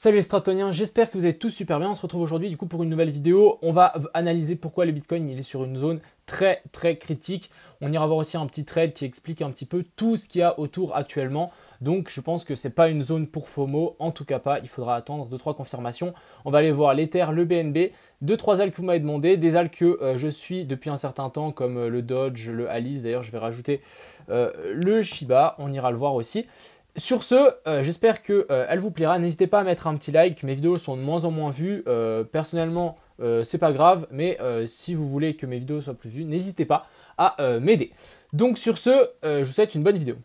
Salut les stratoniens, j'espère que vous allez tous super bien. On se retrouve aujourd'hui du coup pour une nouvelle vidéo. On va analyser pourquoi le Bitcoin il est sur une zone très critique. On ira voir aussi un petit trade qui explique un petit peu tout ce qu'il y a autour actuellement. Donc je pense que c'est pas une zone pour FOMO, en tout cas pas. Il faudra attendre 2-3 confirmations. On va aller voir l'Ether, le BNB, 2-3 altcoins que vous m'avez demandé, des altcoins que je suis depuis un certain temps comme le Dodge, le Alice. D'ailleurs je vais rajouter le Shiba, on ira le voir aussi. Sur ce, j'espère qu'elle vous plaira. N'hésitez pas à mettre un petit like. Mes vidéos sont de moins en moins vues. Personnellement, c'est pas grave. Mais si vous voulez que mes vidéos soient plus vues, n'hésitez pas à m'aider. Donc sur ce, je vous souhaite une bonne vidéo.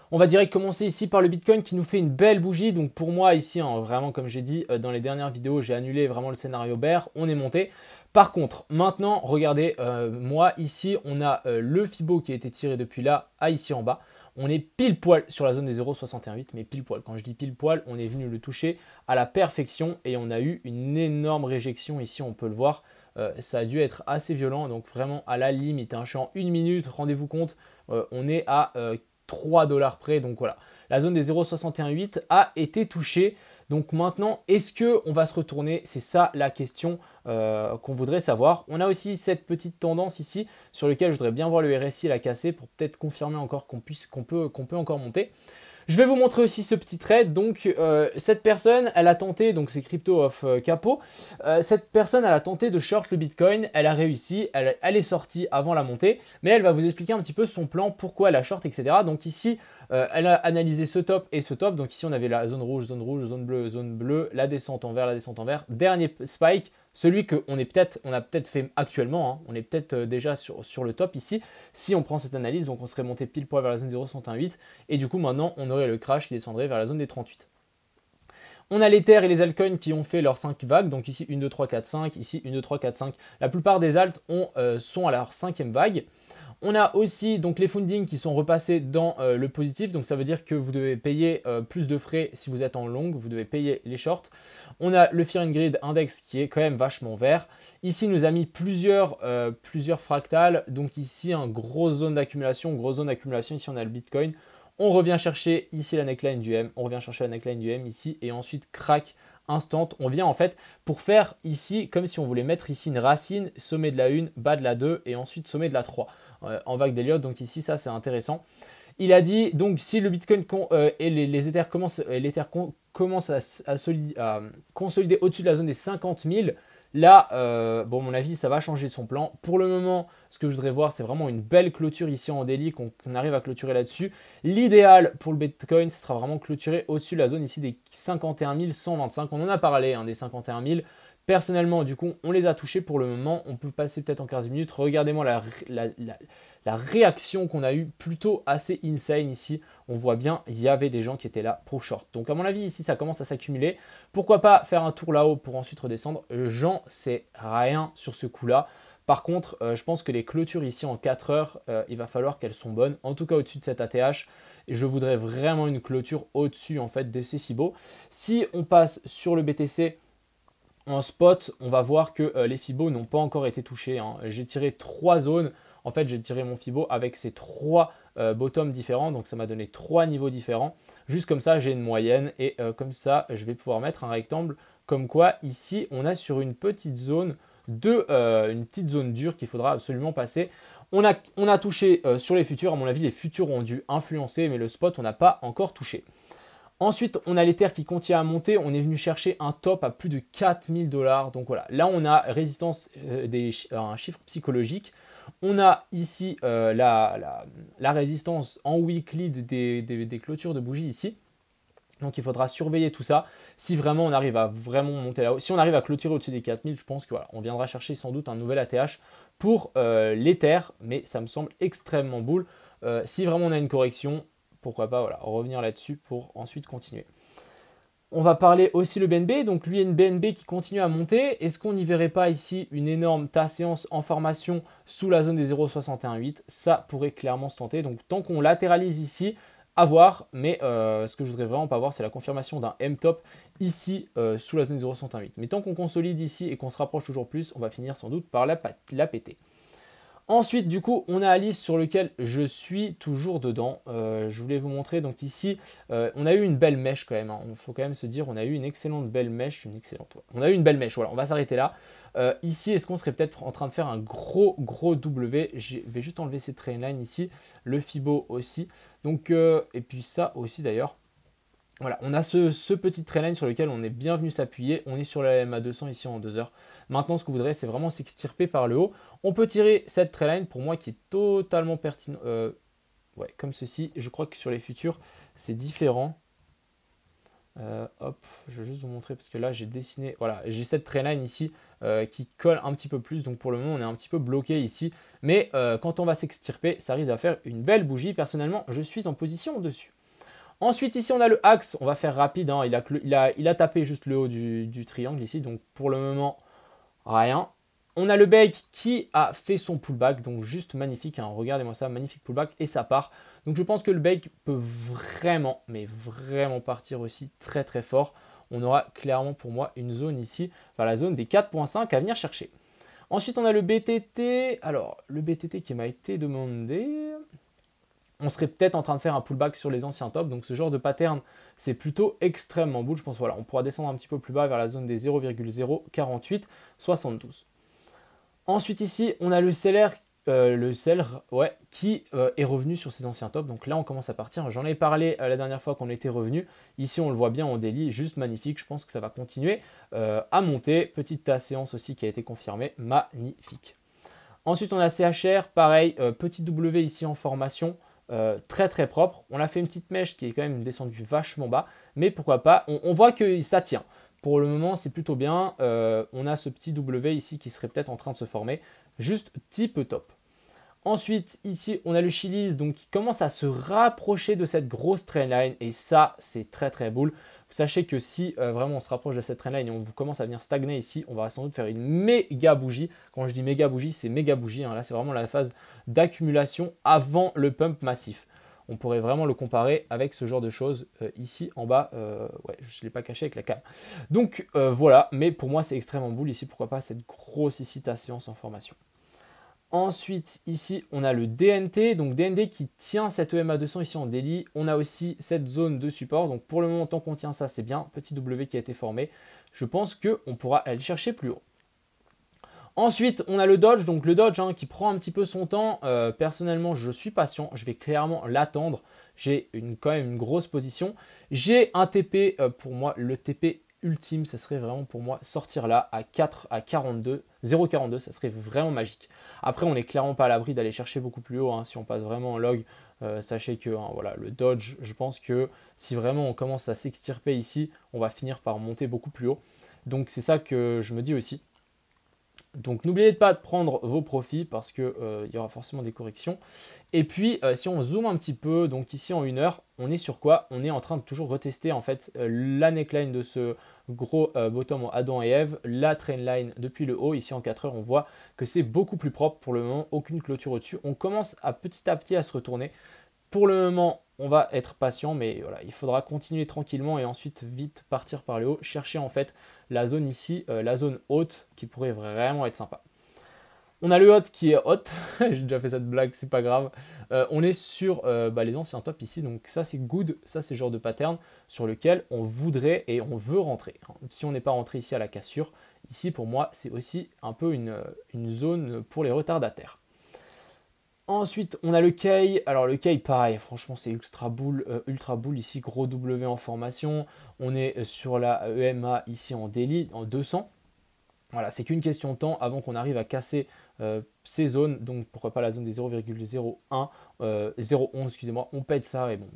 On va direct commencer ici par le Bitcoin qui nous fait une belle bougie. Donc pour moi ici, hein, vraiment comme j'ai dit dans les dernières vidéos, j'ai annulé vraiment le scénario bear. On est monté. Par contre, maintenant, regardez, moi ici, on a le Fibo qui a été tiré depuis là à ici en bas. On est pile poil sur la zone des 0,68, mais pile poil. Quand je dis pile poil, on est venu le toucher à la perfection et on a eu une énorme réjection ici, on peut le voir. Ça a dû être assez violent, donc vraiment à la limite. Hein. Je suis en 1 minute, rendez-vous compte, on est à 3 $ près. Donc voilà, la zone des 0,618 a été touchée. Donc maintenant, est-ce qu'on va se retourner? C'est ça la question qu'on voudrait savoir. On a aussi cette petite tendance ici sur laquelle je voudrais bien voir le RSI la casser pour peut-être confirmer encore qu'on peut encore monter. Je vais vous montrer aussi ce petit trade. Donc cette personne, elle a tenté, donc c'est Crypto of Capo, cette personne, elle a tenté de short le Bitcoin, elle a réussi, elle est sortie avant la montée, mais elle va vous expliquer un petit peu son plan, pourquoi elle a short, etc. Donc ici, elle a analysé ce top et ce top. Donc ici, on avait la zone rouge, zone bleue, la descente en vert, dernier spike. Celui qu'on a peut-être fait actuellement, hein. On est peut-être déjà sur le top ici, si on prend cette analyse, donc on serait monté pile poil vers la zone 0,68, et du coup maintenant on aurait le crash qui descendrait vers la zone des 38. On a l'Ether et les altcoins qui ont fait leurs 5 vagues, donc ici 1, 2, 3, 4, 5, ici 1, 2, 3, 4, 5. La plupart des alts sont à leur 5e vague. On a aussi donc les fundings qui sont repassés dans le positif, donc ça veut dire que vous devez payer plus de frais si vous êtes en long, vous devez payer les shorts. On a le Fear and Greed Index qui est quand même vachement vert. Ici, il nous a mis plusieurs fractales, donc ici, une grosse zone d'accumulation, ici on a le Bitcoin. On revient chercher ici la neckline du M, on revient chercher la neckline du M ici, et ensuite crack instant. On vient en fait pour faire ici, comme si on voulait mettre ici une racine, sommet de la 1, bas de la 2 et ensuite sommet de la 3 en vague d'Elliott. Donc ici, ça c'est intéressant. Il a dit, donc si le Bitcoin et les Ethers commencent à consolider au-dessus de la zone des 50 000, là, bon, à mon avis, ça va changer son plan. Pour le moment, ce que je voudrais voir, c'est vraiment une belle clôture ici en daily, qu'on arrive à clôturer là-dessus. L'idéal pour le Bitcoin, ce sera vraiment clôturer au-dessus de la zone ici des 51 125. On en a parlé, hein, des 51 000. Personnellement, du coup, on les a touchés pour le moment. On peut passer peut-être en 15 minutes. Regardez-moi la réaction qu'on a eue, plutôt assez insane ici. On voit bien, il y avait des gens qui étaient là pour short. Donc à mon avis, ici, ça commence à s'accumuler. Pourquoi pas faire un tour là-haut pour ensuite redescendre? J'en sais rien sur ce coup-là. Par contre, je pense que les clôtures ici en 4 heures, il va falloir qu'elles sont bonnes. En tout cas, au-dessus de cette ATH, je voudrais vraiment une clôture au-dessus en fait de ces Fibo. Si on passe sur le BTC, en spot, on va voir que les Fibo n'ont pas encore été touchés. Hein. J'ai tiré 3 zones. En fait, j'ai tiré mon Fibo avec ces 3 bottoms différents. Donc, ça m'a donné 3 niveaux différents. Juste comme ça, j'ai une moyenne. Et comme ça, je vais pouvoir mettre un rectangle. Comme quoi, ici, on a sur une petite zone dure qu'il faudra absolument passer. On a touché sur les futurs. À mon avis, les futurs ont dû influencer. Mais le spot, on n'a pas encore touché. Ensuite, on a l'Ether qui continue à monter. On est venu chercher un top à plus de 4000 $. Donc voilà, là on a résistance un chiffre psychologique. On a ici la résistance en weekly des clôtures de bougies ici. Donc il faudra surveiller tout ça. Si vraiment on arrive à vraiment monter là-haut, si on arrive à clôturer au-dessus des 4000, je pense que voilà, on viendra chercher sans doute un nouvel ATH pour l'Ether. Mais ça me semble extrêmement bull. Si vraiment on a une correction, pourquoi pas voilà, revenir là-dessus pour ensuite continuer. On va parler aussi le BNB, donc lui une BNB qui continue à monter. Est-ce qu'on n'y verrait pas ici une énorme séance en formation sous la zone des 0,618? Ça pourrait clairement se tenter. Donc tant qu'on latéralise ici, à voir. Mais ce que je voudrais vraiment pas voir, c'est la confirmation d'un M-top ici sous la zone des 0,618. Mais tant qu'on consolide ici et qu'on se rapproche toujours plus, on va finir sans doute par la péter. Ensuite, du coup, on a Alice sur lequel je suis toujours dedans. Je voulais vous montrer, donc ici, on a eu une belle mèche quand même. Il faut quand même se dire, on a eu une excellente belle mèche. On a eu une belle mèche, voilà, on va s'arrêter là. Ici, est-ce qu'on serait peut-être en train de faire un gros W? Je vais juste enlever ces trainline ici, le Fibo aussi. Donc, et puis ça aussi d'ailleurs. Voilà, on a ce petit trainline sur lequel on est bien venu s'appuyer. On est sur la MA200 ici en 2 heures. Maintenant, ce que vous voudrez, c'est vraiment s'extirper par le haut. On peut tirer cette trainline, pour moi, qui est totalement pertinent. Ouais, comme ceci. Je crois que sur les futurs, c'est différent. Hop, je vais juste vous montrer parce que là, j'ai dessiné. Voilà, j'ai cette trainline ici qui colle un petit peu plus. Donc, pour le moment, on est un petit peu bloqué ici. Mais quand on va s'extirper, ça risque à faire une belle bougie. Personnellement, je suis en position dessus. Ensuite, ici, on a le axe. On va faire rapide. Hein. Il a tapé juste le haut du triangle ici. Donc, pour le moment, rien. On a le bake qui a fait son pullback. Donc, juste magnifique. Hein. Regardez-moi ça. Magnifique pullback. Et ça part. Donc, je pense que le bake peut vraiment, mais vraiment partir aussi très, très fort. On aura clairement pour moi une zone ici, vers la zone des 4.5 à venir chercher. Ensuite, on a le BTT. Alors, le BTT qui m'a été demandé... On serait peut-être en train de faire un pullback sur les anciens tops. Donc ce genre de pattern, c'est plutôt extrêmement bull. Je pense voilà, on pourra descendre un petit peu plus bas vers la zone des 0,04872. Ensuite ici, on a le seller, ouais, qui est revenu sur ses anciens tops. Donc là, on commence à partir. J'en ai parlé la dernière fois qu'on était revenu. Ici, on le voit bien en daily, juste magnifique. Je pense que ça va continuer à monter. Petite séance aussi qui a été confirmée, magnifique. Ensuite, on a CHR, pareil, petit W ici en formation. Très très propre. On a fait une petite mèche qui est quand même descendue vachement bas, mais pourquoi pas, on voit que ça tient. Pour le moment, c'est plutôt bien. On a ce petit W ici qui serait peut-être en train de se former. Juste type top. Ensuite, ici, on a le Chili's donc, qui commence à se rapprocher de cette grosse trendline. Et ça, c'est très très bull. Sachez que si vraiment on se rapproche de cette trendline et on commence à venir stagner ici, on va sans doute faire une méga bougie. Quand je dis méga bougie, c'est méga bougie. Hein. Là, c'est vraiment la phase d'accumulation avant le pump massif. On pourrait vraiment le comparer avec ce genre de choses ici en bas. Ouais, je ne l'ai pas caché avec la cam. Donc voilà, mais pour moi, c'est extrêmement bull ici. Pourquoi pas cette grosse ici ta séance en formation. Ensuite, ici, on a le DNT. Donc, DNT qui tient cette EMA 200 ici en daily. On a aussi cette zone de support. Donc, pour le moment, tant qu'on tient ça, c'est bien. Petit W qui a été formé. Je pense qu'on pourra aller chercher plus haut. Ensuite, on a le Dodge. Donc, le Dodge hein, qui prend un petit peu son temps. Personnellement, je suis patient. Je vais clairement l'attendre. J'ai quand même une grosse position. J'ai un TP pour moi. Le TP ultime, ça serait vraiment pour moi sortir là à 0,42. Ça serait vraiment magique. Après, on n'est clairement pas à l'abri d'aller chercher beaucoup plus haut. Hein, si on passe vraiment en log, sachez que hein, voilà, le Dodge, je pense que si vraiment on commence à s'extirper ici, on va finir par monter beaucoup plus haut. Donc c'est ça que je me dis aussi. Donc n'oubliez pas de prendre vos profits parce qu'il y aura forcément des corrections. Et puis si on zoome un petit peu, donc ici en 1 heure, on est sur quoi? On est en train de toujours retester en fait la neckline de ce gros bottom en Adam et Ève, la trendline depuis le haut. Ici en 4 heures, on voit que c'est beaucoup plus propre pour le moment, aucune clôture au-dessus. On commence à petit à se retourner. Pour le moment, on va être patient, mais voilà, il faudra continuer tranquillement et ensuite vite partir par le haut, chercher en fait la zone ici, la zone haute qui pourrait vraiment être sympa. On a le hot qui est hot, j'ai déjà fait cette blague, c'est pas grave. On est sur les anciens tops ici, donc ça c'est good, ça c'est le genre de pattern sur lequel on voudrait et on veut rentrer. Si on n'est pas rentré ici à la cassure, ici pour moi c'est aussi un peu une zone pour les retardataires. Ensuite, on a le Kei. Alors, le Kei, pareil, franchement, c'est ultra bull ici, gros W en formation. On est sur la EMA ici en daily, en 200. Voilà, c'est qu'une question de temps avant qu'on arrive à casser ces zones. Donc, pourquoi pas la zone des 0,01, 0,11, excusez-moi. On pète ça et bon,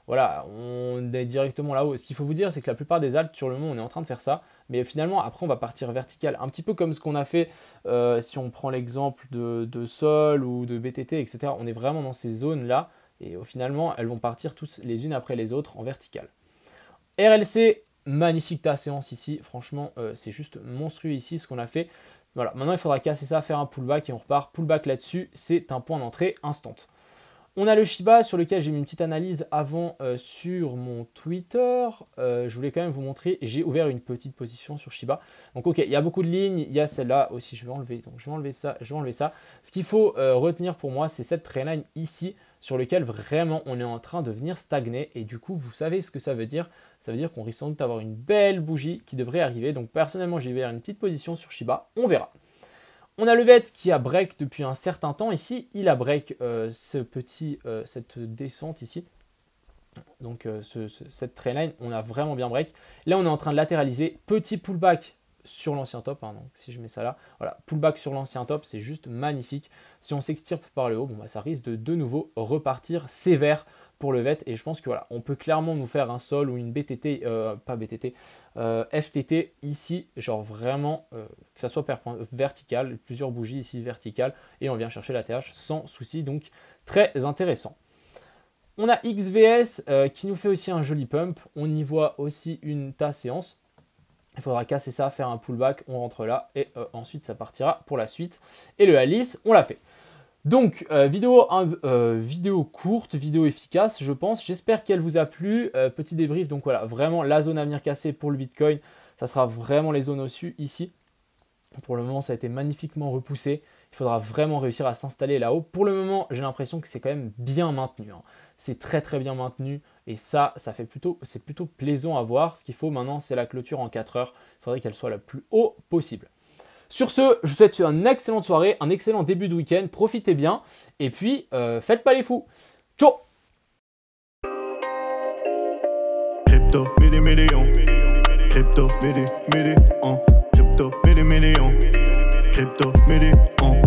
voilà, on est directement là-haut. Ce qu'il faut vous dire, c'est que la plupart des altes sur le moment, on est en train de faire ça. Mais finalement, après, on va partir vertical. Un petit peu comme ce qu'on a fait si on prend l'exemple de Sol ou de BTT, etc. On est vraiment dans ces zones-là. Et finalement, elles vont partir toutes les unes après les autres en vertical. RLC, magnifique ta séance ici. Franchement, c'est juste monstrueux ici ce qu'on a fait. Voilà, maintenant, il faudra casser ça, faire un pullback et on repart. Pullback là-dessus, c'est un point d'entrée instant. On a le Shiba sur lequel j'ai mis une petite analyse avant sur mon Twitter. Je voulais quand même vous montrer, j'ai ouvert une petite position sur Shiba. Donc ok, il y a beaucoup de lignes, il y a celle-là aussi, je vais enlever. Donc je vais enlever ça, je vais enlever ça. Ce qu'il faut retenir pour moi, c'est cette trendline ici sur lequel vraiment on est en train de venir stagner. Et du coup, vous savez ce que ça veut dire. Ça veut dire qu'on risque sans doute d'avoir une belle bougie qui devrait arriver. Donc personnellement, j'ai ouvert une petite position sur Shiba, on verra. On a le VET qui a break depuis un certain temps ici. Il a break cette descente ici. Donc cette trendline, on a vraiment bien break. Là, on est en train de latéraliser. Petit pullback sur l'ancien top. Hein, donc si je mets ça là, voilà, pullback sur l'ancien top, c'est juste magnifique. Si on s'extirpe par le haut, bon, bah, ça risque de nouveau repartir sévère pour le VET. Et je pense que voilà, on peut clairement nous faire un sol ou une BTT, pas BTT, FTT ici, genre vraiment que ça soit vertical, plusieurs bougies ici verticales, et on vient chercher la TH sans souci, donc très intéressant. On a XVS qui nous fait aussi un joli pump, on y voit aussi une tasse séance. Il faudra casser ça, faire un pullback, on rentre là, et ensuite ça partira pour la suite. Et le Alice, on l'a fait. Donc, vidéo courte, vidéo efficace, je pense. J'espère qu'elle vous a plu. Petit débrief, donc voilà, vraiment la zone à venir casser pour le Bitcoin. Ça sera vraiment les zones au-dessus ici. Pour le moment, ça a été magnifiquement repoussé. Il faudra vraiment réussir à s'installer là-haut. Pour le moment, j'ai l'impression que c'est quand même bien maintenu. Hein. C'est très très bien maintenu. Et ça c'est plutôt plaisant à voir. Ce qu'il faut maintenant, c'est la clôture en 4 heures. Il faudrait qu'elle soit le plus haut possible. Sur ce, je vous souhaite une excellente soirée, un excellent début de week-end, profitez bien, et puis faites pas les fous. Ciao! Crypto, million. Crypto, million. Crypto, million. Crypto, million.